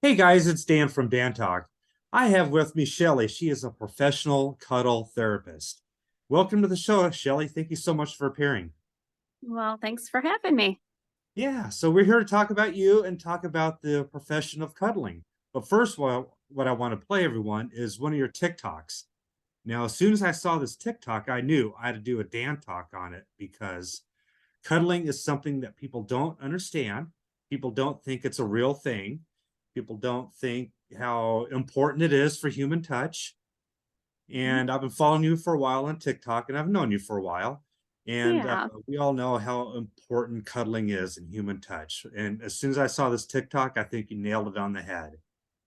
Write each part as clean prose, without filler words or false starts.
Hey guys, it's Dan from Dan Talk. I have with me Shelley. She is a professional cuddle therapist. Welcome to the show, Shelley. Thank you so much for appearing. Well, thanks for having me. Yeah, so we're here to talk about you and talk about the profession of cuddling. But first, what I want to play everyone is one of your TikToks. Now, as soon as I saw this TikTok, I knew I had to do a Dan Talk on it because cuddling is something that people don't understand. People don't think it's a real thing. People don't think how important it is for human touch. And I've been following you for a while on TikTok, and I've known you for a while. And Yeah, we all know how important cuddling is in human touch. And as soon as I saw this TikTok, I think you nailed it on the head.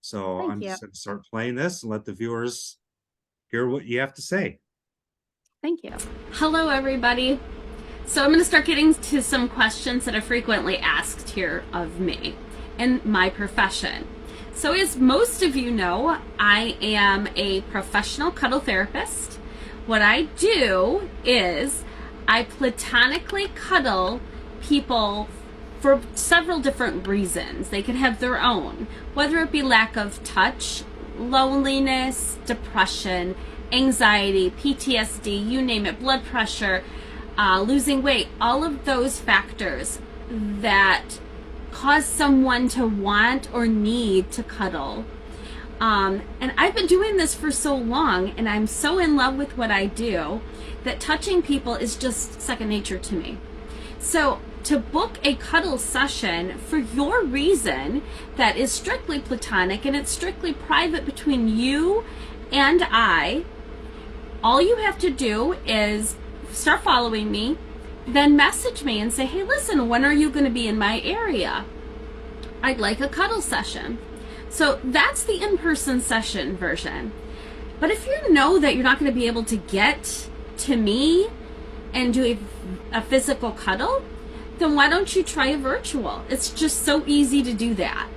So thank I'm you. just going to start playing this and let the viewers hear what you have to say. Thank you. Hello, everybody. So, I'm going to start getting to some questions that are frequently asked here of me and my profession. So, as most of you know, I am a professional cuddle therapist. What I do is I platonically cuddle people for several different reasons. They could have their own, whether it be lack of touch, loneliness, depression, anxiety, PTSD, you name it, blood pressure, losing weight, all of those factors that cause someone to want or need to cuddle. And I've been doing this for so long, and I'm so in love with what I do that touching people is just second nature to me. So, to book a cuddle session for your reason that is strictly platonic and it's strictly private between you and I, all you have to do is start following me, then message me and say, hey, listen, when are you going to be in my area? I'd like a cuddle session. So that's the in-person session version. But if you know that you're not going to be able to get to me and do a physical cuddle, then why don't you try a virtual? It's just so easy to do that.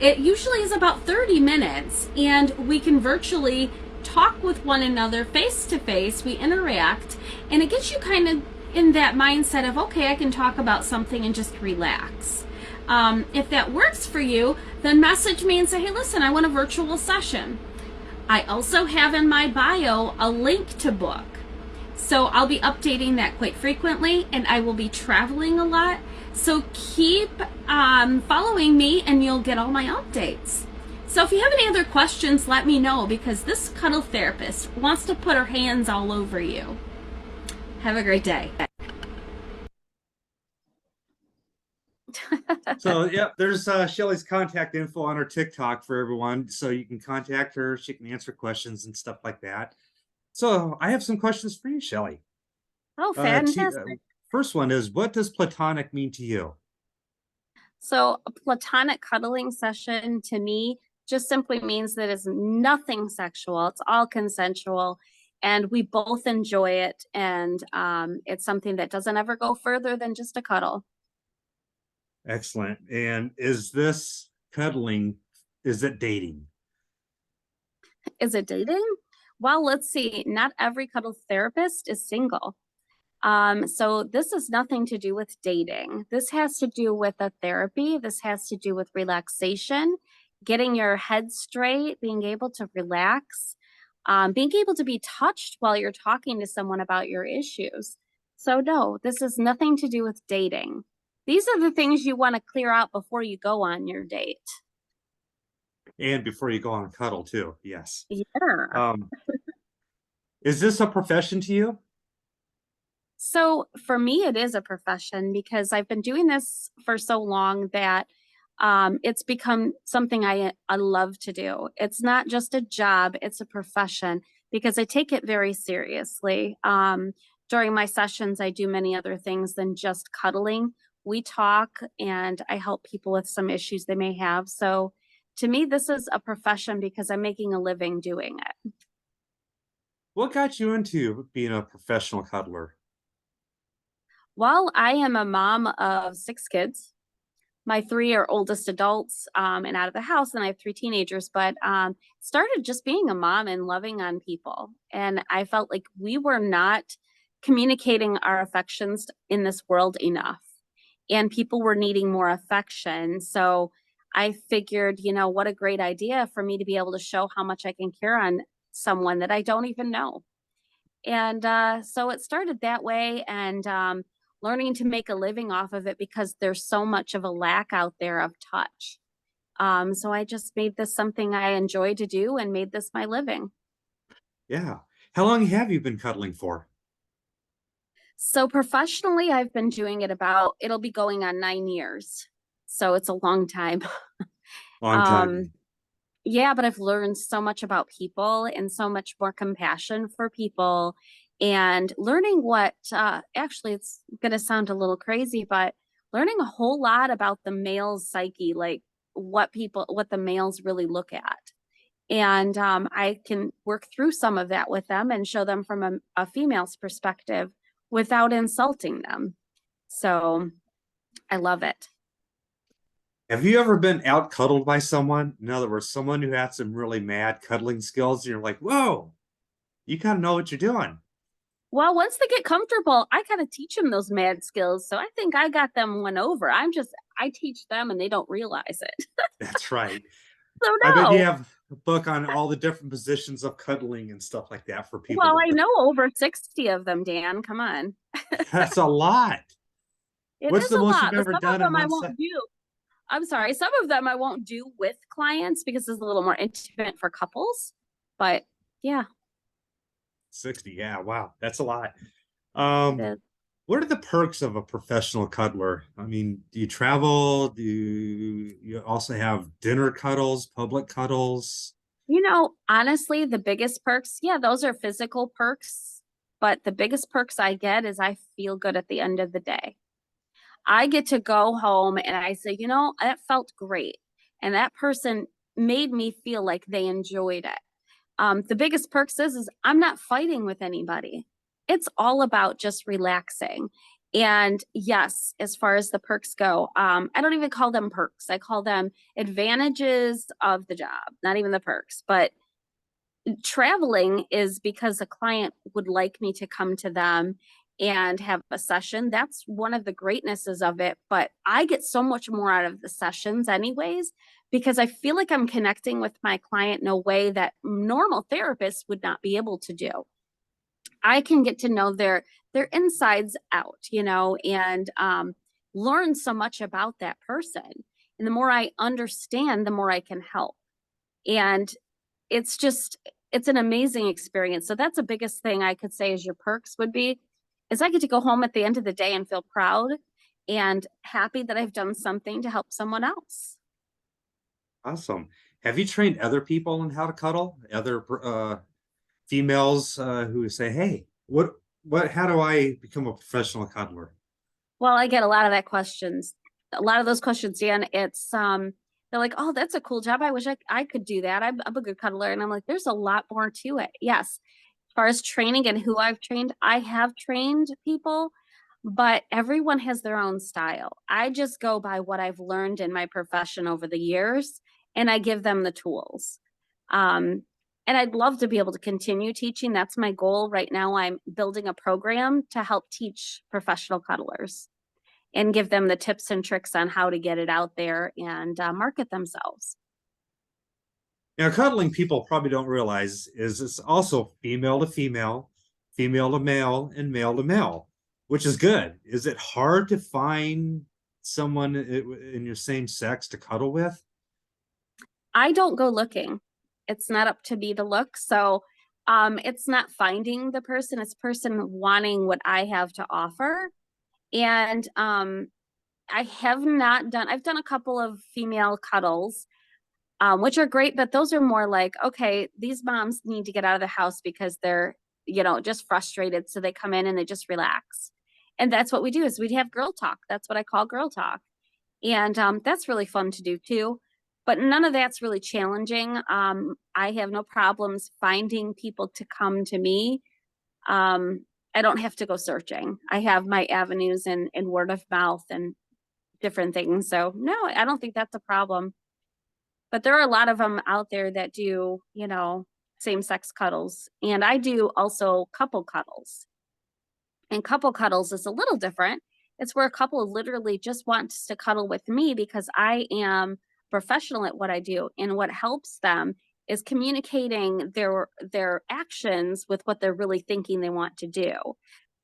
It usually is about 30 minutes, and we can virtually talk with one another face to face. We interact, and it gets you kind of in that mindset of, okay, I can talk about something and just relax. If that works for you, then message me and say, hey, listen, I want a virtual session. I also have in my bio a link to book. So I'll be updating that quite frequently, and I will be traveling a lot. So keep following me, and you'll get all my updates. So if you have any other questions, let me know, because this cuddle therapist wants to put her hands all over you. Have a great day. So yeah, there's Shelley's contact info on her TikTok for everyone, so you can contact her. She can answer questions and stuff like that. So I have some questions for you, Shelley. Oh, To, fantastic. first one is, what does platonic mean to you? So, a platonic cuddling session to me just simply means that it's nothing sexual, it's all consensual, and we both enjoy it. And it's something that doesn't ever go further than just a cuddle. Excellent. And is this cuddling? Is it dating? Is it dating? Well, let's see. Not every cuddle therapist is single. So this is nothing to do with dating. This has to do with a therapy. This has to do with relaxation, getting your head straight, being able to relax, being able to be touched while you're talking to someone about your issues. So no, this is nothing to do with dating. These are the things you want to clear out before you go on your date. And before you go on a cuddle too, yes. Yeah. Um, is this a profession to you? So for me, it is a profession because I've been doing this for so long that it's become something I love to do. It's not just a job, it's a profession because I take it very seriously. During my sessions, I do many other things than just cuddling. We talk and I help people with some issues they may have. So to me, this is a profession because I'm making a living doing it. What got you into being a professional cuddler? Well, I am a mom of six kids. My three are oldest adults and out of the house, and I have three teenagers. But started just being a mom and loving on people, and I felt like we were not communicating our affections in this world enough, and people were needing more affection. So I figured, what a great idea for me to be able to show how much I can care on someone that I don't even know. And so it started that way, and learning to make a living off of it because there's so much of a lack out there of touch. So I just made this something I enjoy to do and made this my living. Yeah. How long have you been cuddling for? So professionally, I've been doing it it'll be going on 9 years. So it's a long time. Long Um, time. yeah, but I've learned so much about people and so much more compassion for people and learning actually, it's going to sound a little crazy, but learning a whole lot about the male's psyche, like what the males really look at. And I can work through some of that with them and show them from a female's perspective without insulting them. So I love it. Have you ever been out cuddled by someone? In other words, someone who had some really mad cuddling skills, and you're like, whoa, you kind of know what you're doing. Well, once they get comfortable, I kind of teach them those mad skills. So I think I got them won over. I teach them and they don't realize it. That's right. So I bet you no. have a book on all the different positions of cuddling and stuff like that for people Well, to I learn. know over 60 of them, Dan. Come on. That's a lot. It What's is the a most you've lot, but ever some of done in them I one won't set? do. I'm sorry. Some of them I won't do with clients because it's a little more intimate for couples. But yeah, 60. Yeah, wow. That's a lot. it is. What are the perks of a professional cuddler? I mean, do you travel? Do you also have dinner cuddles, public cuddles? Honestly, the biggest perks, yeah, those are physical perks. But the biggest perks I get is I feel good at the end of the day. I get to go home and I say, that felt great. And that person made me feel like they enjoyed it. The biggest perks is I'm not fighting with anybody. It's all about just relaxing. And yes, as far as the perks go, I don't even call them perks. I call them advantages of the job, not even the perks. But traveling is because a client would like me to come to them and have a session. That's one of the greatnesses of it. But I get so much more out of the sessions, anyways, because I feel like I'm connecting with my client in a way that normal therapists would not be able to do. I can get to know their insides out, and learn so much about that person. And the more I understand, the more I can help. And it's an amazing experience. So that's the biggest thing I could say is your perks would be is I get to go home at the end of the day and feel proud and happy that I've done something to help someone else. Awesome. Have you trained other people on how to cuddle? Other females who say, "Hey, how do I become a professional cuddler?" Well, I get a lot of that questions. A lot of those questions, Dan, it's they're like, "Oh, that's a cool job. I wish I could do that. I'm a good cuddler." And I'm like, "There's a lot more to it." Yes. As far as training and who I've trained, I have trained people, but everyone has their own style. I just go by what I've learned in my profession over the years, and I give them the tools. Um, and I'd love to be able to continue teaching. That's my goal right now. I'm building a program to help teach professional cuddlers and give them the tips and tricks on how to get it out there and market themselves. Now, cuddling people probably don't realize is it's also female to male, and male to male, which is good. Is it hard to find someone in your same sex to cuddle with? I don't go looking. It's not up to me to look. So it's not finding the person, it's person wanting what I have to offer. And I've done a couple of female cuddles, which are great, but those are more like, okay, these moms need to get out of the house because they're, just frustrated. So they come in and they just relax. And that's what we do is we'd have girl talk. That's what I call girl talk. And that's really fun to do too. But none of that's really challenging. I have no problems finding people to come to me. I don't have to go searching. I have my avenues in word of mouth and different things. So no, I don't think that's a problem. But there are a lot of them out there that do, same sex cuddles. And I do also couple cuddles. And couple cuddles is a little different. It's where a couple literally just wants to cuddle with me because I am professional at what I do, and what helps them is communicating their actions with what they're really thinking they want to do.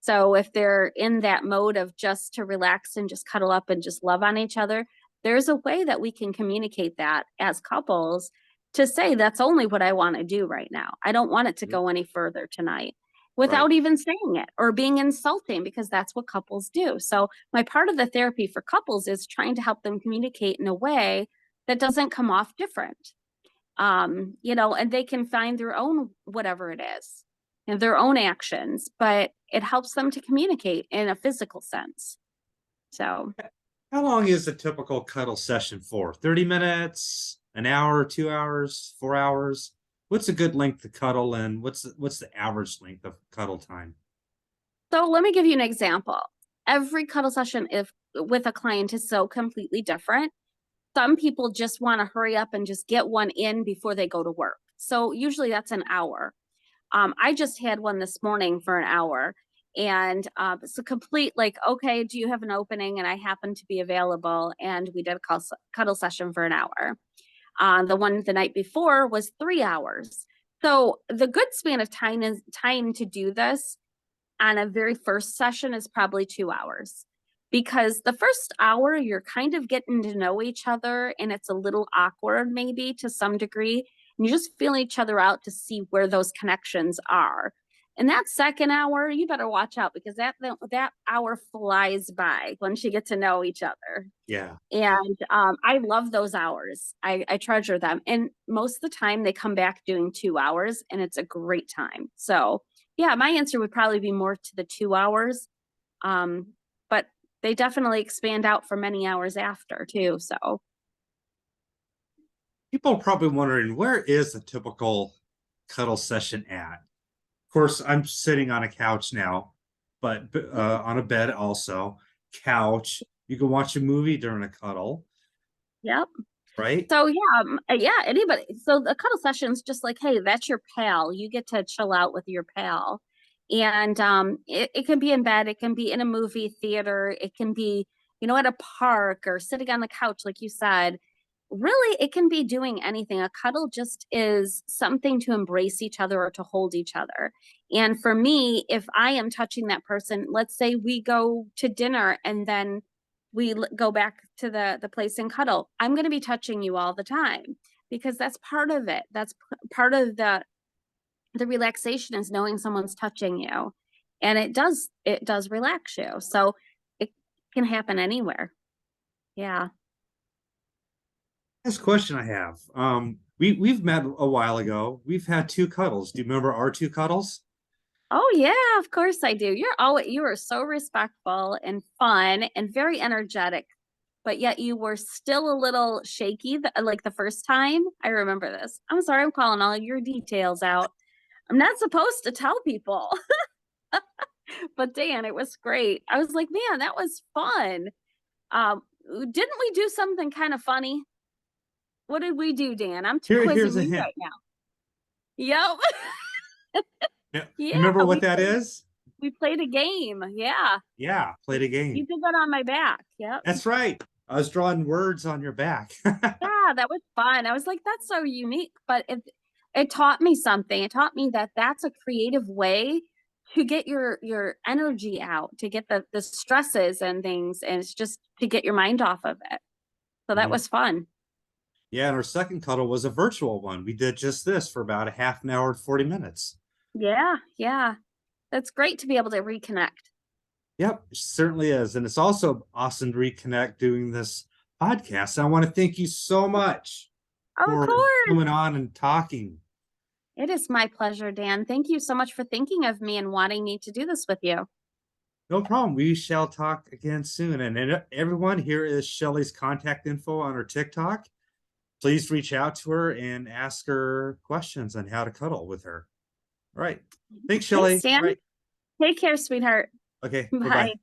So if they're in that mode of just to relax and just cuddle up and just love on each other, there's a way that we can communicate that as couples to say, that's only what I want to do right now. I don't want it to go any further tonight, without even saying it or being insulting, because that's what couples do. So my part of the therapy for couples is trying to help them communicate in a way that doesn't come off different. You know, and they can find their own, whatever it is, and their own actions, but it helps them to communicate in a physical sense. So How long is a typical cuddle session for? 30 minutes, an hour, 2 hours, 4 hours? What's a good length to cuddle, and what's the average length of cuddle time? So let me give you an example. Every cuddle session if with a client is so completely different. Some people just want to hurry up and just get one in before they go to work. So usually that's an hour. I just had one this morning for an hour, and it's a complete, like, okay, do you have an opening? And I happen to be available, and we did a cuddle session for an hour. The one the night before was 3 hours. So the good span of time to do this on a very first session is probably 2 hours, because the first hour you're kind of getting to know each other, and it's a little awkward maybe to some degree, and you just feel each other out to see where those connections are. And that second hour, you better watch out, because that hour flies by once you get to know each other. Yeah. And I love those hours. I treasure them. And most of the time they come back doing 2 hours, and it's a great time. So yeah, my answer would probably be more to the 2 hours. But they definitely expand out for many hours after too. So People are probably wondering, where is the typical cuddle session at? Of course, I'm sitting on a couch now, but on a bed also. Couch. You can watch a movie during a cuddle, yep. right? So yeah, anybody. So the cuddle session is just like, hey, that's your pal. You get to chill out with your pal. And it can be in bed, it can be in a movie theater, it can be, you know, at a park or sitting on the couch, like you said. Really, it can be doing anything. A cuddle just is something to embrace each other or to hold each other. And for me, if I am touching that person, let's say we go to dinner and then we go back to the place and cuddle, I'm going to be touching you all the time, because that's part of it. That's part of the relaxation, is knowing someone's touching you, and it does relax you. So it can happen anywhere. Yeah. This question I have. We've met a while ago. We've had 2 cuddles. Do you remember our 2 cuddles? Oh yeah, of course I do. You are so respectful and fun and very energetic, but yet you were still a little shaky like the first time. I remember this. I'm sorry, I'm calling all your details out. I'm not supposed to tell people. But Dan, it was great. I was like, man, that was fun. Didn't we do something kind of funny? What did we do, Dan? I'm Here's a quizzing you hint. right now. Yep. Yeah. Yeah, Remember what that is? We played a game. Yeah. Yeah, played a You game. did that on my back. Yep. That's right. I was drawing words on your back. Yeah, that was fun. I was like, that's so unique. But it taught me something. It taught me that that's a creative way to get your energy out, to get the stresses and things, and it's just to get your mind off of it. So that was fun. Yeah, and our second cuddle was a virtual one. We did just this for about a half an hour, 40 minutes. Yeah, yeah. That's great to be able to reconnect. Yep, it certainly is. And it's also awesome to reconnect doing this podcast. I want to thank you so much Of for course. coming on and talking. It is my pleasure, Dan. Thank you so much for thinking of me and wanting me to do this with you. No problem. We shall talk again soon. And everyone, here is Shelley's contact info on her TikTok. Please reach out to her and ask her questions on how to cuddle with her. All right. Thanks, Shelley. Thanks, Dan. All right. Take care, sweetheart. Okay. Bye. Bye-bye.